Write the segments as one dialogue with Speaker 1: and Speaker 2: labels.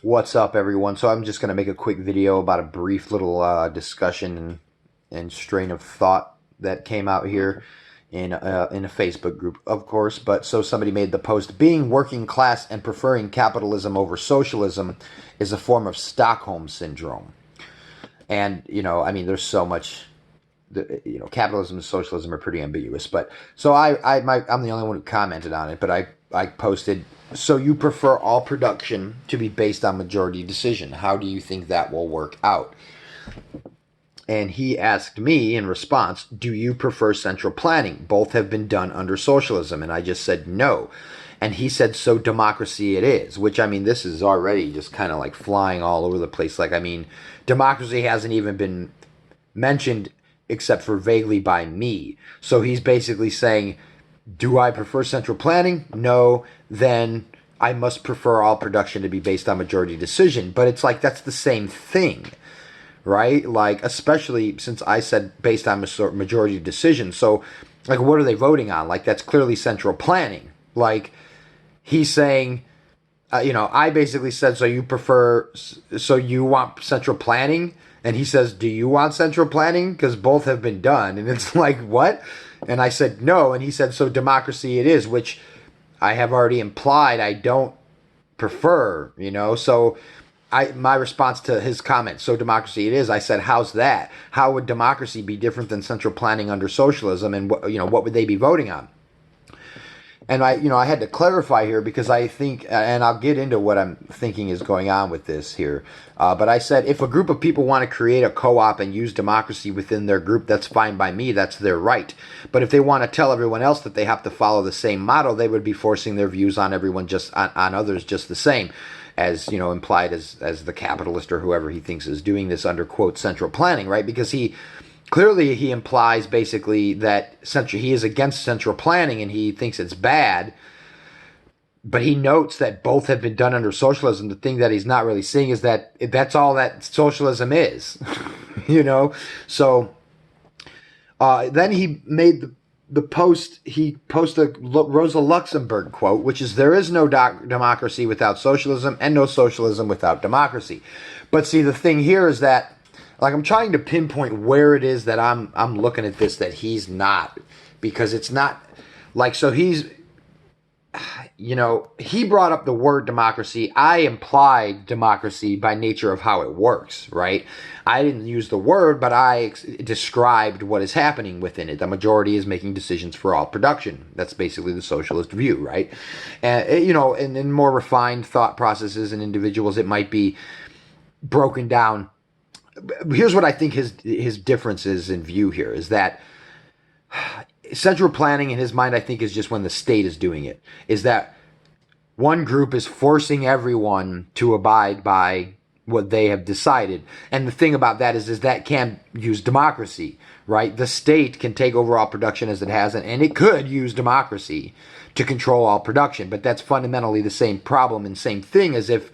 Speaker 1: What's up, everyone? So I'm just going to make a quick video about a brief little discussion and strain of thought that came out here in a Facebook group, of course. But so somebody made the post: being working class and preferring capitalism over socialism is a form of Stockholm syndrome. And I mean, there's so much. Capitalism and socialism are pretty ambiguous. But so I'm the only one who commented on it. But I posted, so you prefer all production to be based on majority decision. How do you think that will work out? And he asked me in response, do you prefer central planning? Both have been done under socialism. And I just said no. And he said, so democracy it is, which, I mean, this is already just kind of like flying all over the place. Like, I mean, democracy hasn't even been mentioned except for vaguely by me. So he's basically saying, do I prefer central planning? No. Then I must prefer all production to be based on majority decision. But it's like, that's the same thing, right? Like, especially since I said based on majority decision. So, like, what are they voting on? Like, that's clearly central planning. Like, he's saying, I basically said, so you want central planning? And he says, do you want central planning? Because both have been done. And it's like, what? And I said, no. And he said, so democracy it is, which I have already implied I don't prefer, So my response to his comment, so democracy it is, I said, how's that? How would democracy be different than central planning under socialism? And what would they be voting on? And I had to clarify here because I think, and I'll get into what I'm thinking is going on with this here. But I said, if a group of people want to create a co-op and use democracy within their group, that's fine by me. That's their right. But if they want to tell everyone else that they have to follow the same model, they would be forcing their views on everyone, just on others, just the same, as implied as the capitalist or whoever he thinks is doing this under quote central planning, right? Because clearly, he implies basically that he is against central planning and he thinks it's bad. But he notes that both have been done under socialism. The thing that he's not really seeing is that that's all that socialism is, So then he made the post. He posted a Rosa Luxemburg quote, which is, there is no democracy without socialism and no socialism without democracy. But see, the thing here is that, like, I'm trying to pinpoint where it is that I'm looking at this that he's not, because it's not like, so he brought up the word democracy. I implied democracy by nature of how it works, right? I didn't use the word, but I described what is happening within it. The majority is making decisions for all production. That's basically the socialist view, right? And in more refined thought processes and individuals, it might be broken down. Here's what I think his difference is in view here, is that central planning in his mind, I think, is just when the state is doing it, is that one group is forcing everyone to abide by what they have decided. And the thing about that is that can use democracy, right? The state can take over all production as it has, and it could use democracy to control all production. But that's fundamentally the same problem and same thing as if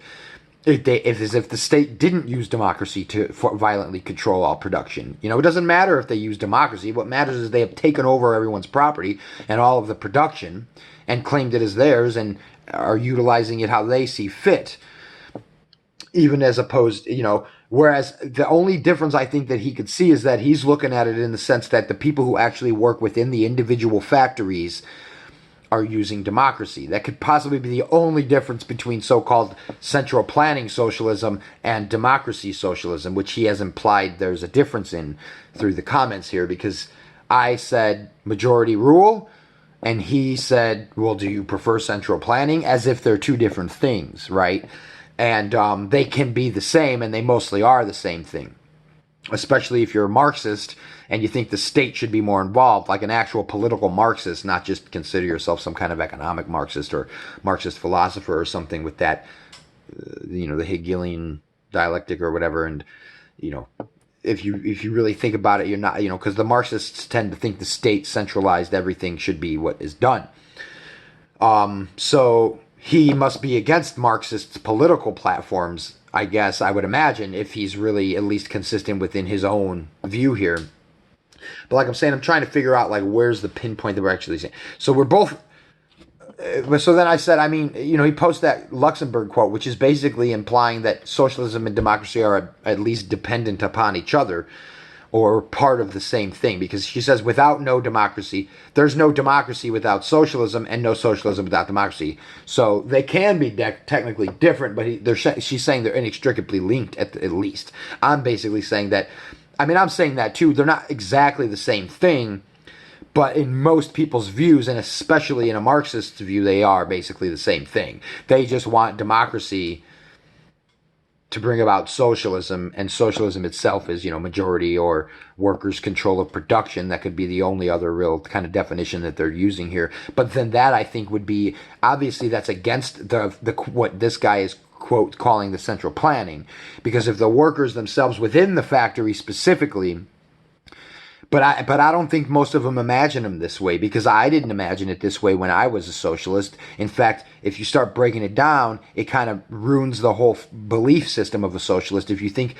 Speaker 1: the state didn't use democracy to violently control all production. It doesn't matter if they use democracy. What matters is they have taken over everyone's property and all of the production and claimed it as theirs and are utilizing it how they see fit. Even as opposed, whereas the only difference I think that he could see is that he's looking at it in the sense that the people who actually work within the individual factories are using democracy. That could possibly be the only difference between so-called central planning socialism and democracy socialism, which he has implied there's a difference in through the comments here, because I said majority rule and he said, well, do you prefer central planning? As if they're two different things, right? And they can be the same, and they mostly are the same thing. Especially if you're a Marxist and you think the state should be more involved, like an actual political Marxist, not just consider yourself some kind of economic Marxist or Marxist philosopher or something with that, the Hegelian dialectic or whatever. And, if you really think about it, you're not, because the Marxists tend to think the state centralized everything should be what is done. So he must be against Marxists' political platforms, I guess, I would imagine, if he's really at least consistent within his own view here. But like I'm saying, I'm trying to figure out, like, where's the pinpoint that we're actually saying. So we're both so then I said, I mean, he posted that Luxembourg quote, which is basically implying that socialism and democracy are at least dependent upon each other, or part of the same thing, because she says without no democracy, there's no democracy without socialism, and no socialism without democracy. So they can be technically different, but she's saying they're inextricably linked at least. I'm basically saying that, I mean, I'm saying that too. They're not exactly the same thing, but in most people's views, and especially in a Marxist view, they are basically the same thing. They just want democracy to bring about socialism, and socialism itself is, majority or workers' control of production. That could be the only other real kind of definition that they're using here. But then that, I think, would be, obviously that's against the what this guy is, quote, calling the central planning. Because if the workers themselves within the factory specifically, but I don't think most of them imagine them this way, because I didn't imagine it this way when I was a socialist. In fact, if you start breaking it down, it kind of ruins the whole belief system of a socialist. If you think,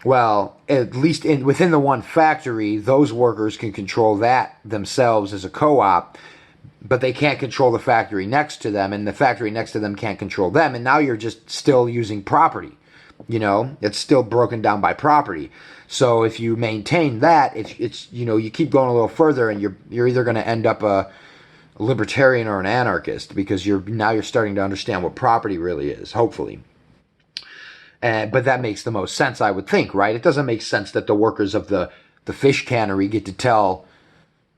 Speaker 1: well, at least within the one factory, those workers can control that themselves as a co-op, but they can't control the factory next to them, and the factory next to them can't control them, and now you're just still using property. It's still broken down by property. So if you maintain that, it's you keep going a little further, and you're either going to end up a libertarian or an anarchist, because you're starting to understand what property really is, hopefully. But that makes the most sense, I would think, right? It doesn't make sense that the workers of the fish cannery get to tell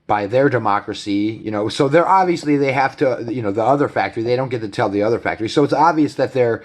Speaker 1: by their democracy, so they're obviously, they have to, the other factory, they don't get to tell the other factory. So it's obvious that they're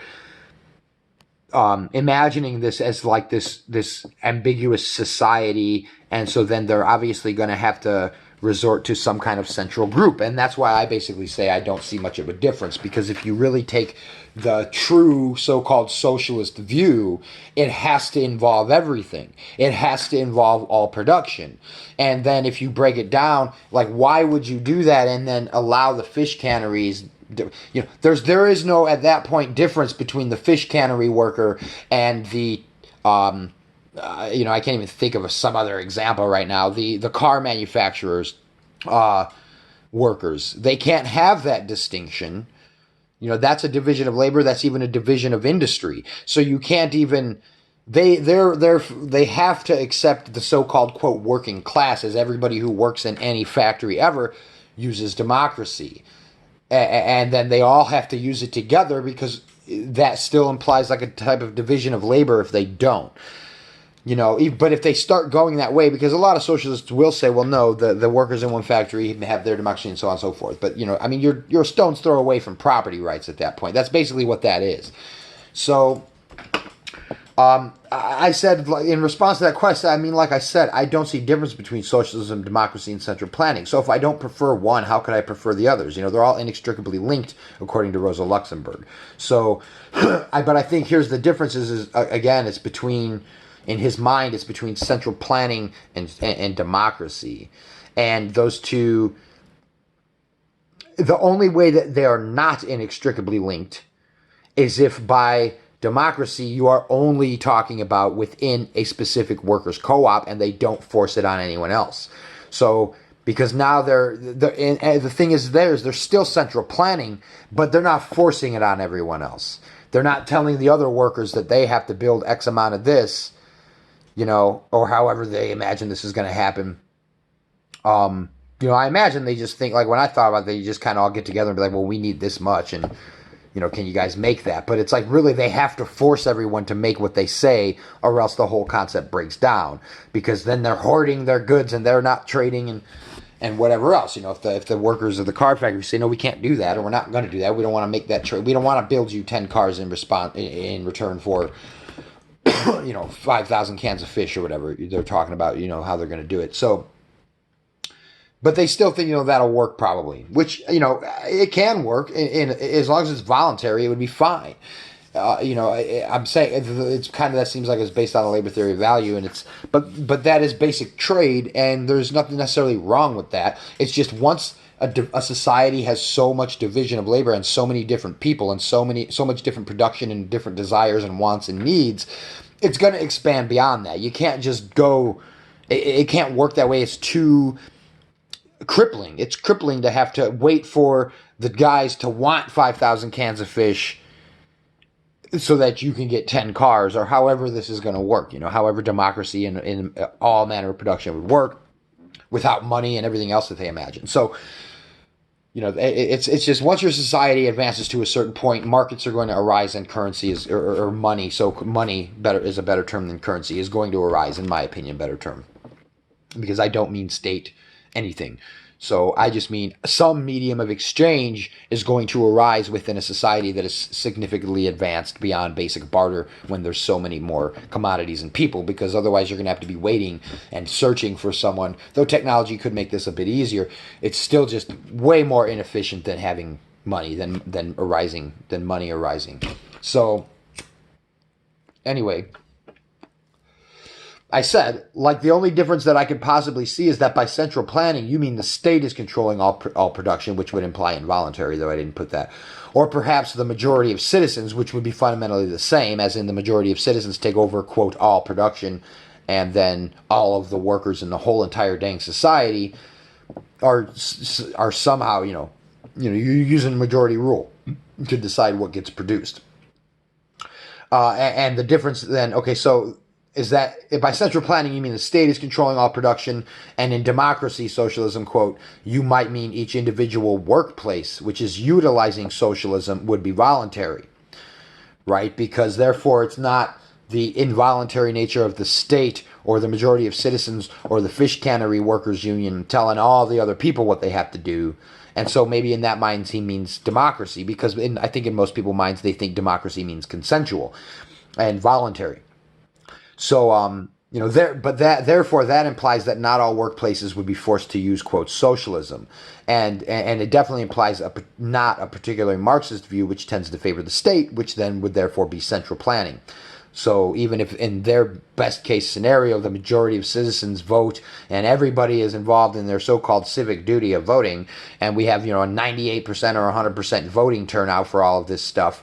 Speaker 1: imagining this as like this ambiguous society, and so then they're obviously going to have to resort to some kind of central group. And that's why I basically say I don't see much of a difference, because if you really take the true so-called socialist view, it has to involve everything. It has to involve all production. And then if you break it down, like, why would you do that and then allow the fish canneries? There is no, at that point, difference between the fish cannery worker and the I can't even think of some other example right now. The car manufacturers workers, they can't have that distinction. That's a division of labor. That's even a division of industry. So you can't even. They have to accept the so-called, quote, working class as everybody who works in any factory ever uses democracy. And then they all have to use it together, because that still implies like a type of division of labor if they don't. But if they start going that way, because a lot of socialists will say, well, no, the workers in one factory have their democracy and so on and so forth. But, you're a stone's throw away from property rights at that point. That's basically what that is. So I said, in response to that question, like I said, I don't see difference between socialism, democracy, and central planning. So if I don't prefer one, how could I prefer the others? They're all inextricably linked, according to Rosa Luxemburg. So, but I think here's the difference is again, it's between, in his mind, it's between central planning and democracy. And those two, the only way that they are not inextricably linked is if by democracy you are only talking about within a specific workers' co-op, and they don't force it on anyone else. So, because now the thing is they're still central planning, but they're not forcing it on everyone else. They're not telling the other workers that they have to build X amount of this, or however they imagine this is going to happen. I imagine they just think, like when I thought about it, they just kind of all get together and be like, well, we need this much, and can you guys make that? But it's like, really, they have to force everyone to make what they say, or else the whole concept breaks down, because then they're hoarding their goods and they're not trading and whatever else. If the workers of the car factory say, no, we can't do that, or we're not going to do that, we don't want to make that trade. We don't want to build you 10 cars in return for 5,000 cans of fish or whatever they're talking about, how they're going to do it. So, but they still think, that'll work probably, which, it can work, and as long as it's voluntary, it would be fine. I'm saying it's kind of, that seems like it's based on a labor theory of value, and but that is basic trade, and there's nothing necessarily wrong with that. It's just once a society has so much division of labor and so many different people and so much different production and different desires and wants and needs, it's going to expand beyond that. You can't just go, it can't work that way. It's too crippling. It's crippling to have to wait for the guys to want 5,000 cans of fish so that you can get 10 cars, or however this is going to work, however democracy in all manner of production would work without money and everything else that they imagine. So, it's just once your society advances to a certain point, markets are going to arise and currency is, or money, so money better is a better term than currency, is going to arise, in my opinion, better term. Because I don't mean state anything. So I just mean some medium of exchange is going to arise within a society that is significantly advanced beyond basic barter when there's so many more commodities and people, because otherwise you're going to have to be waiting and searching for someone. Though technology could make this a bit easier, it's still just way more inefficient than having money, than money arising. So anyway, I said, like, the only difference that I could possibly see is that by central planning, you mean the state is controlling all production, which would imply involuntary, though I didn't put that. Or perhaps the majority of citizens, which would be fundamentally the same, as in the majority of citizens take over, quote, all production, and then all of the workers in the whole entire dang society are somehow, you're using majority rule to decide what gets produced. And the difference then, okay, so is that by central planning, you mean the state is controlling all production, and in democracy, socialism, quote, you might mean each individual workplace, which is utilizing socialism, would be voluntary, right? Because therefore it's not the involuntary nature of the state or the majority of citizens or the fish cannery workers union telling all the other people what they have to do. And so maybe in that mind he means democracy, because I think in most people's minds they think democracy means consensual and voluntary. So, therefore that implies that not all workplaces would be forced to use, quote, socialism. And it definitely implies not a particularly Marxist view, which tends to favor the state, which then would therefore be central planning. So even if in their best case scenario, the majority of citizens vote and everybody is involved in their so-called civic duty of voting, and we have, a 98% or 100% voting turnout for all of this stuff,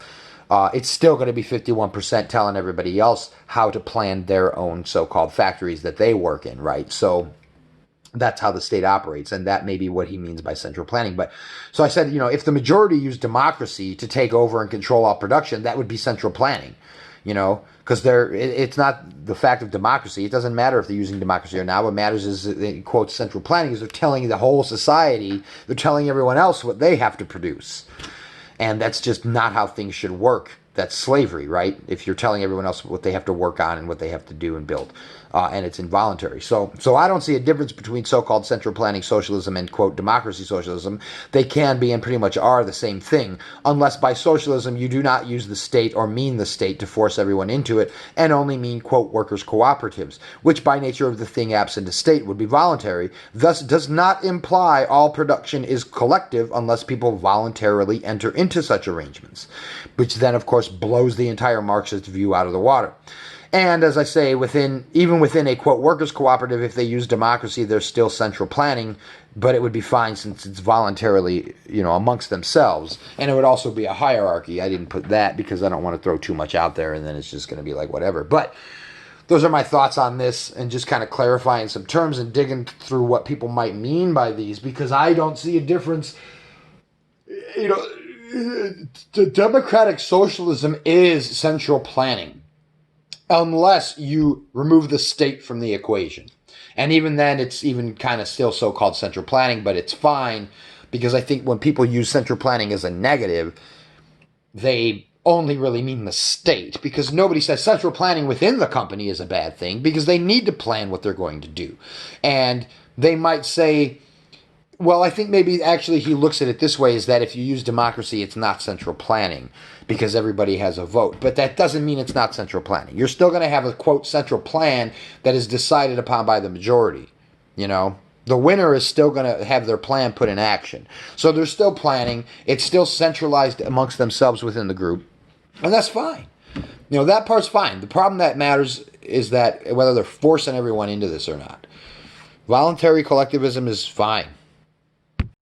Speaker 1: it's still going to be 51% telling everybody else how to plan their own so-called factories that they work in, right? So that's how the state operates, and that may be what he means by central planning. But so I said, if the majority used democracy to take over and control all production, that would be central planning, because it's not the fact of democracy. It doesn't matter if they're using democracy or not. What matters is, quote, central planning, is they're telling the whole society, they're telling everyone else what they have to produce. And that's just not how things should work. That's slavery, right? If you're telling everyone else what they have to work on and what they have to do and build. And it's involuntary. So I don't see a difference between so-called central planning socialism and, quote, democracy socialism. They can be and pretty much are the same thing, unless by socialism you do not use the state or mean the state to force everyone into it, and only mean, quote, workers' cooperatives, which by nature of the thing absent a state would be voluntary, thus does not imply all production is collective unless people voluntarily enter into such arrangements, which then, of course, blows the entire Marxist view out of the water. And as I say, even within a, quote, workers' cooperative, if they use democracy, there's still central planning, but it would be fine since it's voluntarily, amongst themselves. And it would also be a hierarchy. I didn't put that because I don't want to throw too much out there and then it's just going to be like whatever. But those are my thoughts on this, and just kind of clarifying some terms and digging through what people might mean by these, because I don't see a difference. The democratic socialism is central planning, unless you remove the state from the equation. And even then, it's even kind of still so-called central planning, but it's fine, because I think when people use central planning as a negative, they only really mean the state, because nobody says central planning within the company is a bad thing, because they need to plan what they're going to do. And they might say, well, I think maybe actually he looks at it this way, is that if you use democracy, it's not central planning because everybody has a vote. But that doesn't mean it's not central planning. You're still going to have a, quote, central plan that is decided upon by the majority. The winner is still going to have their plan put in action. So they're still planning. It's still centralized amongst themselves within the group. And that's fine. That part's fine. The problem that matters is that whether they're forcing everyone into this or not. Voluntary collectivism is fine.